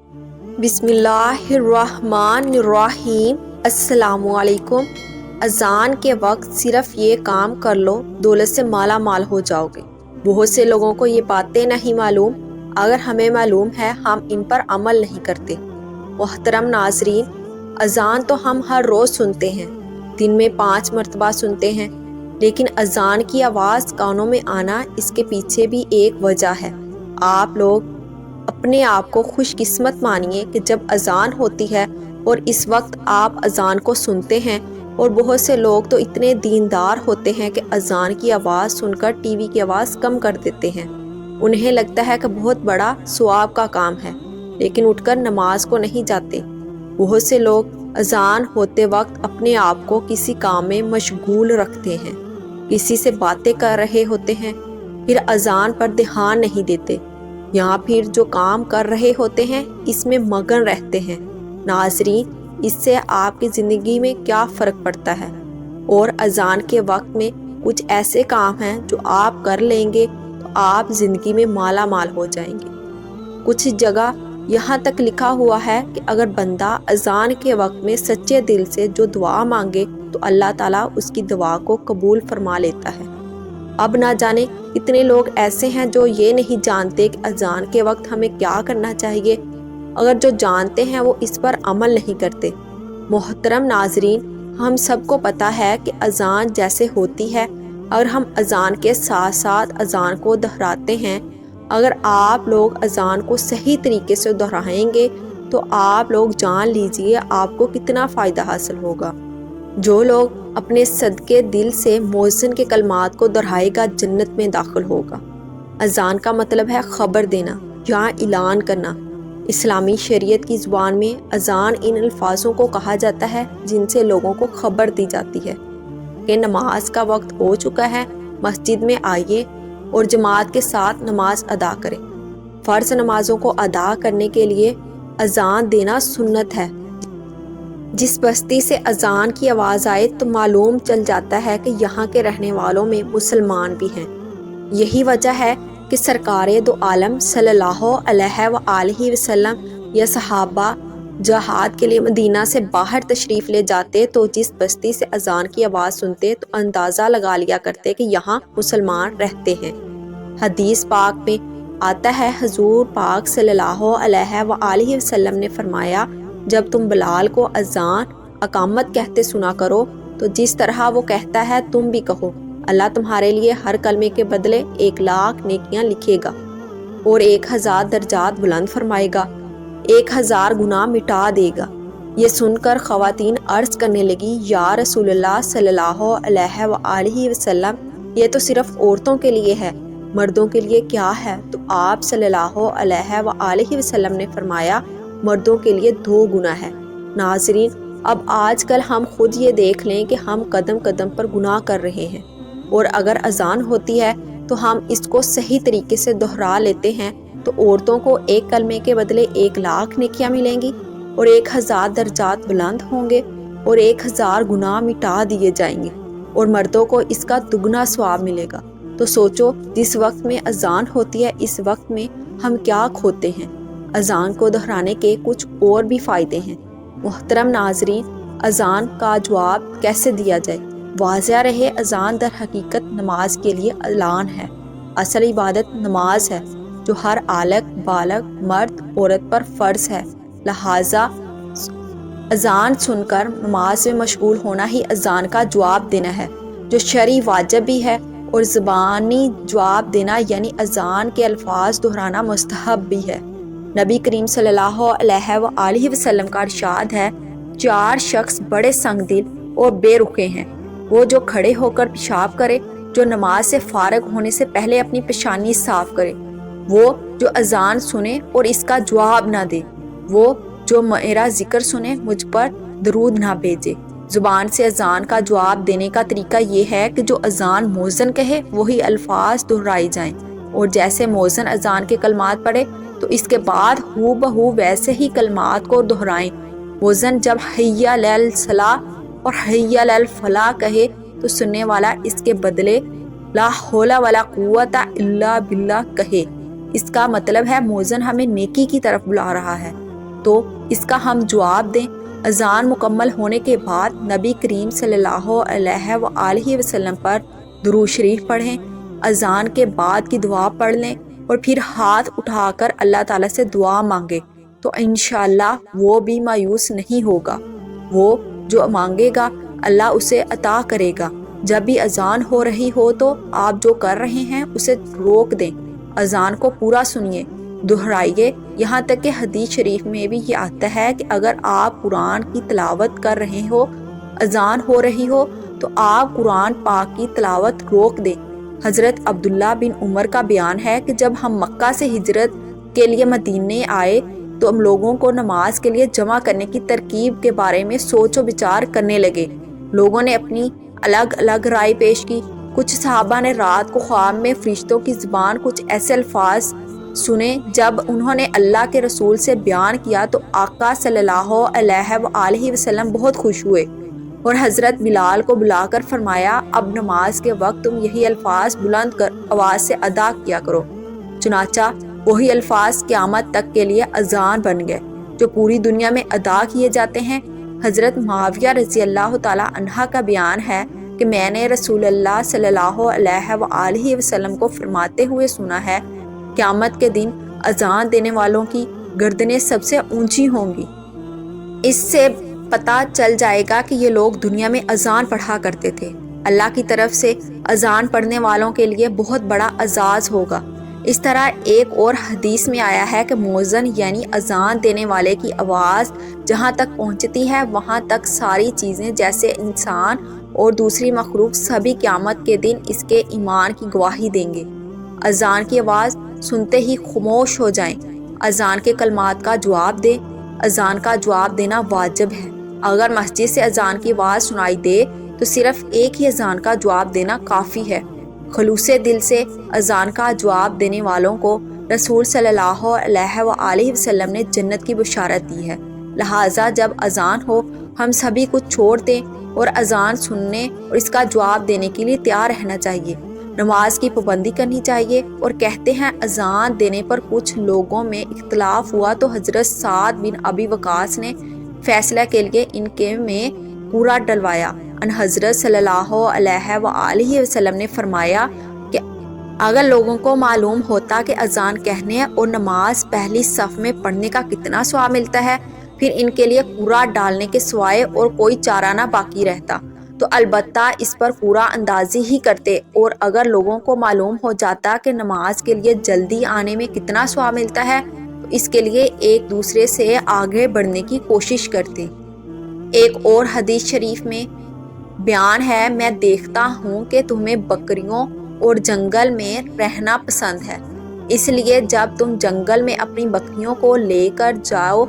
بسم اللہ الرحمن الرحیم۔ السلام علیکم۔ اذان کے وقت صرف یہ کام کر لو، دولت سے مالا مال ہو جاؤ گے۔ بہت سے لوگوں کو یہ باتیں نہیں معلوم، اگر ہمیں معلوم ہے ہم ان پر عمل نہیں کرتے۔ محترم ناظرین، اذان تو ہم ہر روز سنتے ہیں، دن میں 5 مرتبہ سنتے ہیں، لیکن اذان کی آواز کانوں میں آنا، اس کے پیچھے بھی ایک وجہ ہے۔ آپ لوگ اپنے آپ کو خوش قسمت مانیے کہ جب اذان ہوتی ہے اور اس وقت آپ اذان کو سنتے ہیں، اور بہت سے لوگ تو اتنے دیندار ہوتے ہیں کہ اذان کی آواز سن کر ٹی وی کی آواز کم کر دیتے ہیں۔ انہیں لگتا ہے کہ بہت بڑا ثواب کا کام ہے، لیکن اٹھ کر نماز کو نہیں جاتے۔ بہت سے لوگ اذان ہوتے وقت اپنے آپ کو کسی کام میں مشغول رکھتے ہیں، کسی سے باتیں کر رہے ہوتے ہیں، پھر اذان پر دھیان نہیں دیتے، یا پھر جو کام کر رہے ہوتے ہیں اس میں مگن رہتے ہیں۔ ناظرین، اس سے آپ کی زندگی میں کیا فرق پڑتا ہے؟ اور اذان کے وقت میں کچھ ایسے کام ہیں جو آپ کر لیں گے تو آپ زندگی میں مالا مال ہو جائیں گے۔ کچھ جگہ یہاں تک لکھا ہوا ہے کہ اگر بندہ اذان کے وقت میں سچے دل سے جو دعا مانگے تو اللہ تعالیٰ اس کی دعا کو قبول فرما لیتا ہے۔ اب نہ جانے کتنے لوگ ایسے ہیں جو یہ نہیں جانتے کہ اذان کے وقت ہمیں کیا کرنا چاہیے، اگر جو جانتے ہیں وہ اس پر عمل نہیں کرتے۔ محترم ناظرین، ہم سب کو پتہ ہے کہ اذان جیسے ہوتی ہے، اگر ہم اذان کے ساتھ ساتھ اذان کو دہراتے ہیں، اگر آپ لوگ اذان کو صحیح طریقے سے دہرائیں گے تو آپ لوگ جان لیجئے آپ کو کتنا فائدہ حاصل ہوگا۔ جو لوگ اپنے صدقے دل سے مؤذن کے کلمات کو دہرائے گا جنت میں داخل ہوگا۔ اذان کا مطلب ہے خبر دینا یا اعلان کرنا۔ اسلامی شریعت کی زبان میں اذان ان الفاظوں کو کہا جاتا ہے جن سے لوگوں کو خبر دی جاتی ہے کہ نماز کا وقت ہو چکا ہے، مسجد میں آئیے اور جماعت کے ساتھ نماز ادا کریں۔ فرض نمازوں کو ادا کرنے کے لیے اذان دینا سنت ہے۔ جس بستی سے اذان کی آواز آئے تو معلوم چل جاتا ہے کہ یہاں کے رہنے والوں میں مسلمان بھی ہیں۔ یہی وجہ ہے کہ سرکار دو عالم صلی اللہ علیہ وآلہ وسلم یا صحابہ جہاد کے لیے مدینہ سے باہر تشریف لے جاتے تو جس بستی سے اذان کی آواز سنتے تو اندازہ لگا لیا کرتے کہ یہاں مسلمان رہتے ہیں۔ حدیث پاک میں آتا ہے، حضور پاک صلی اللہ علیہ وآلہ وسلم نے فرمایا، جب تم بلال کو اذان اقامت کہتے سنا کرو تو جس طرح وہ کہتا ہے تم بھی کہو، اللہ تمہارے لیے ہر کلمے کے بدلے 1,00,000 نیکیاں لکھے گا اور 1,000 درجات بلند فرمائے گا، 1,000 گناہ مٹا دے گا۔ یہ سن کر خواتین عرض کرنے لگی، یا رسول اللہ صلی اللہ علیہ وآلہ وسلم، یہ تو صرف عورتوں کے لیے ہے، مردوں کے لیے کیا ہے؟ تو آپ صلی اللہ علیہ وآلہ وسلم نے فرمایا، مردوں کے لیے 2 گنا ہے۔ ناظرین، اب آج کل ہم خود یہ دیکھ لیں کہ ہم قدم قدم پر گناہ کر رہے ہیں، اور اگر اذان ہوتی ہے تو ہم اس کو صحیح طریقے سے دہرا لیتے ہیں تو عورتوں کو 1 کلمے کے بدلے 1,00,000 نیکیاں ملیں گی اور 1,000 درجات بلند ہوں گے اور 1,000 گناہ مٹا دیے جائیں گے، اور مردوں کو اس کا دگنا ثواب ملے گا۔ تو سوچو، جس وقت میں اذان ہوتی ہے اس وقت میں ہم کیا کھوتے ہیں۔ اذان کو دہرانے کے کچھ اور بھی فائدے ہیں۔ محترم ناظرین، اذان کا جواب کیسے دیا جائے؟ واضح رہے، اذان در حقیقت نماز کے لیے اعلان ہے۔ اصل عبادت نماز ہے جو ہر بالغ مرد عورت پر فرض ہے، لہٰذا اذان سن کر نماز میں مشغول ہونا ہی اذان کا جواب دینا ہے، جو شرعی واجب بھی ہے، اور زبانی جواب دینا یعنی اذان کے الفاظ دہرانا مستحب بھی ہے۔ نبی کریم صلی اللہ علیہ وآلہ وسلم کا ارشاد ہے، 4 شخص بڑے سنگ دل اور بے رخے ہیں، وہ جو کھڑے ہو کر پیشاب کرے، جو نماز سے فارغ ہونے سے پہلے اپنی پیشانی صاف کرے، وہ جو اذان سنے اور اس کا جواب نہ دے، وہ جو میرا ذکر سنے مجھ پر درود نہ بھیجے۔ زبان سے اذان کا جواب دینے کا طریقہ یہ ہے کہ جو اذان مؤذن کہے وہی الفاظ دہرائے جائیں، اور جیسے مؤذن اذان کے کلمات پڑھے تو اس کے بعد ہو بہو ویسے ہی کلمات کو دہرائیں۔ مؤذن جب حی علی الصلاۃ اور حی علی الفلاح کہے تو سننے والا اس کے بدلے لا حول ولا قوت الا باللہ کہے۔ اس کا مطلب ہے مؤذن ہمیں نیکی کی طرف بلا رہا ہے۔ تو اس کا ہم جواب دیں۔ اذان مکمل ہونے کے بعد نبی کریم صلی اللہ علیہ وآلہ وسلم پر درود شریف پڑھیں، اذان کے بعد کی دعا پڑھ لیں اور پھر ہاتھ اٹھا کر اللہ تعالیٰ سے دعا مانگے تو انشاءاللہ وہ بھی مایوس نہیں ہوگا۔ وہ جو مانگے گا اللہ اسے عطا کرے گا۔ جب بھی اذان ہو رہی ہو تو آپ جو کر رہے ہیں اسے روک دیں، اذان کو پورا سنیے، دہرائیے، یہاں تک کہ حدیث شریف میں بھی یہ آتا ہے کہ اگر آپ قرآن کی تلاوت کر رہے ہو، اذان ہو رہی ہو تو آپ قرآن پاک کی تلاوت روک دیں۔ حضرت عبداللہ بن عمر کا بیان ہے کہ جب ہم مکہ سے ہجرت کے لیے مدینے آئے تو ہم لوگوں کو نماز کے لیے جمع کرنے کی ترکیب کے بارے میں سوچ و بچار کرنے لگے۔ لوگوں نے اپنی الگ الگ رائے پیش کی۔ کچھ صحابہ نے رات کو خواب میں فرشتوں کی زبان کچھ ایسے الفاظ سنے، جب انہوں نے اللہ کے رسول سے بیان کیا تو آقا صلی اللہ علیہ وآلہ وسلم بہت خوش ہوئے اور حضرت بلال کو بلا کر فرمایا، اب نماز کے وقت تم یہی الفاظ بلند کر آواز سے ادا کیا کرو۔ چنانچہ وہی الفاظ قیامت تک کے لیے اذان بن گئے جو پوری دنیا میں ادا کیے جاتے ہیں۔ حضرت معاویہ رضی اللہ تعالی عنہ کا بیان ہے کہ میں نے رسول اللہ صلی اللہ علیہ وآلہ وسلم کو فرماتے ہوئے سنا ہے، قیامت کے دن اذان دینے والوں کی گردنیں سب سے اونچی ہوں گی۔ اس سے پتہ چل جائے گا کہ یہ لوگ دنیا میں اذان پڑھا کرتے تھے۔ اللہ کی طرف سے اذان پڑھنے والوں کے لیے بہت بڑا اعزاز ہوگا۔ اس طرح ایک اور حدیث میں آیا ہے کہ مؤذن یعنی اذان دینے والے کی آواز جہاں تک پہنچتی ہے وہاں تک ساری چیزیں جیسے انسان اور دوسری مخلوق سبھی قیامت کے دن اس کے ایمان کی گواہی دیں گے۔ اذان کی آواز سنتے ہی خاموش ہو جائیں، اذان کے کلمات کا جواب دیں۔ اذان کا جواب دینا واجب ہے۔ اگر مسجد سے اذان کی آواز سنائی دے تو صرف ایک ہی اذان کا جواب دینا کافی ہے۔ خلوص دل سے اذان کا جواب دینے والوں کو رسول صلی اللہ علیہ وآلہ وسلم نے جنت کی بشارت دی ہے۔ لہٰذا جب اذان ہو ہم سبھی کچھ چھوڑ دیں اور اذان سننے اور اس کا جواب دینے کے لیے تیار رہنا چاہیے۔ نماز کی پابندی کرنی چاہیے۔ اور کہتے ہیں اذان دینے پر کچھ لوگوں میں اختلاف ہوا تو حضرت سعد بن ابی وقاص نے فیصلہ کے لیے ان کے میں پورا ڈلوایا۔ ان حضرت صلی اللہ علیہ وآلہ وسلم نے فرمایا کہ اگر لوگوں کو معلوم ہوتا کہ اذان کہنے اور نماز پہلی صف میں پڑھنے کا کتنا ثواب ملتا ہے، پھر ان کے لیے قرآ ڈالنے کے سوائے اور کوئی چارہ نہ باقی رہتا تو البتہ اس پر قرآ اندازی ہی کرتے۔ اور اگر لوگوں کو معلوم ہو جاتا کہ نماز کے لیے جلدی آنے میں کتنا ثواب ملتا ہے تو اس کے لیے ایک دوسرے سے آگے بڑھنے کی کوشش کرتے۔ ایک اور حدیث شریف میں بیان ہے، میں دیکھتا ہوں کہ تمہیں بکریوں اور جنگل میں رہنا پسند ہے، اس لیے جب تم جنگل میں اپنی بکریوں کو لے کر جاؤ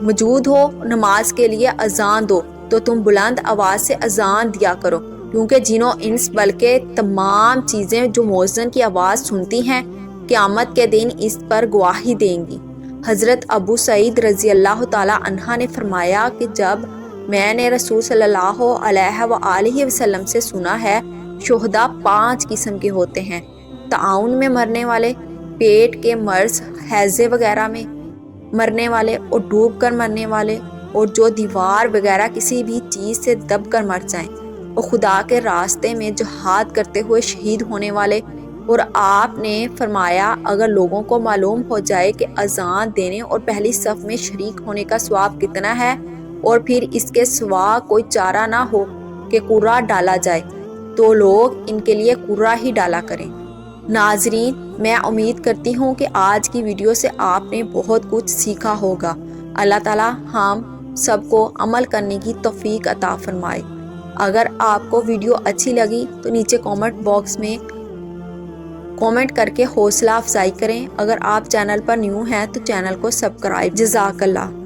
موجود ہو نماز کے لیے اذان دو تو تم بلند آواز سے اذان دیا کرو، کیونکہ جنوں انس بلکہ تمام چیزیں جو مؤذن کی آواز سنتی ہیں قیامت کے دن اس پر گواہی دیں گی۔ حضرت ابو سعید رضی اللہ تعالی عنہ نے فرمایا کہ جب میں نے رسول صلی اللہ علیہ وآلہ وسلم سے سنا ہے، شہداء 5 قسم کے ہوتے ہیں، تعاون میں مرنے والے، پیٹ کے مرض، ہیضے وغیرہ میں مرنے والے اور ڈوب کر مرنے والے، اور جو دیوار وغیرہ کسی بھی چیز سے دب کر مر جائیں، اور خدا کے راستے میں جہاد کرتے ہوئے شہید ہونے والے۔ اور آپ نے فرمایا اگر لوگوں کو معلوم ہو جائے کہ اذان دینے اور پہلی صف میں شریک ہونے کا ثواب کتنا ہے اور پھر اس کے سوا کوئی چارہ نہ ہو کہ قرآ ڈالا جائے تو لوگ ان کے لیے قرآ ہی ڈالا کریں۔ ناظرین، میں امید کرتی ہوں کہ آج کی ویڈیو سے آپ نے بہت کچھ سیکھا ہوگا۔ اللہ تعالی ہم سب کو عمل کرنے کی توفیق عطا فرمائے۔ اگر آپ کو ویڈیو اچھی لگی تو نیچے کامنٹ باکس میں کامنٹ کر کے حوصلہ افزائی کریں۔ اگر آپ چینل پر نیو ہیں تو چینل کو سبسکرائب۔ جزاک اللہ۔